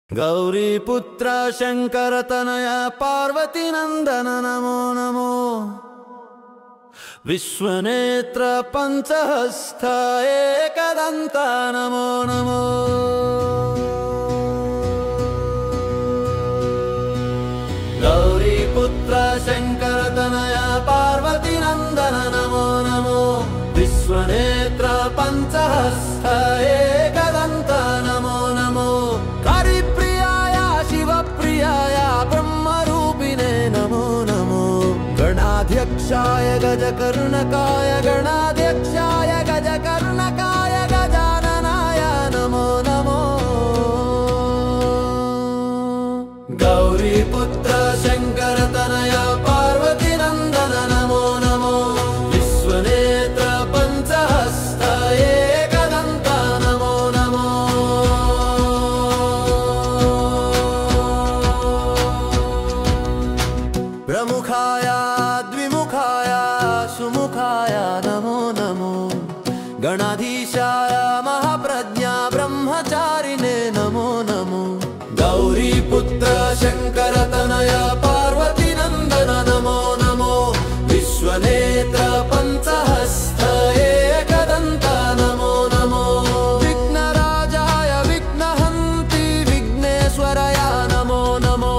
Gauriputra शंकरतनया पार्वतीनंदन Namo Namo. विश्वनेत्र पंचहस्त Ekdant Namo Namo. Gauriputra शंकरतनया पार्वतीनंदन Namo Namo. विश्वनेत्र पंचहस्त Ekdant Namo Namo. ब्रह्मरूपिणे Namo Namo. गणाध्यक्षाय गजकर्णकाय गणाध्यक्षाय गजकर्णकाय गजाननाय Namo Namo. Gauriputra शंकरतनय पार्वतीनंदन Namo Namo. विश्वनेत्र पंचहस्त Ekdant Namo Namo. प्रमुखाय द्विमुखाय सुमुखाय Namo Namo. गणाधीशाय Mahapragya ब्रह्मचारिणे Namo Namo. Gauriputra शंकरतनय पार्वतीनंदन Namo Namo. विश्वनेत्र पंचहस्त Ekdant Namo Namo. विघ्नराजाय विघ्नहन्ति विघ्नेश्वराय Namo Namo.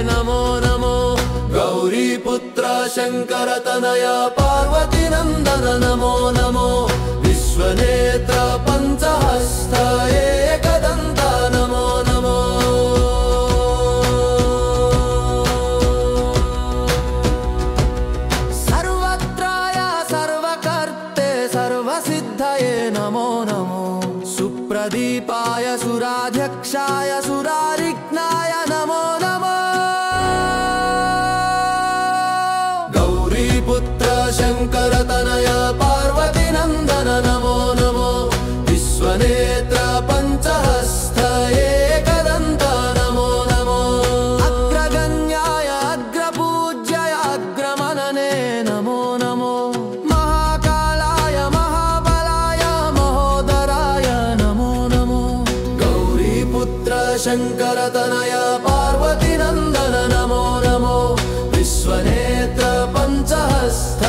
Namo Namo. Gauriputra शंकरतनय पार्वतीनंदन Namo Namo. विश्वनेत्र पंचहस्त Ekdant Namo Namo. सर्वत्राय सर्वकर्ते सर्वसिद्धये Namo Namo. सुप्रदीपाय सुराध्यक्षाय सुरारिघ्नाय Namo Namo. Gauriputra शंकरतनय पार्वतीनंदन Namo Namo. विश्वनेत्र पंचहस्त Ekdant Namo Namo. अग्रगण्याय अग्रपूज्याय अग्रमनने Namo Namo. महाकालाय महाबलाय महोदराय Namo Namo. Gauriputra शंकरतनय पार्वतीनंदन Namo Namo. विश्वनेत्र पंचहस्त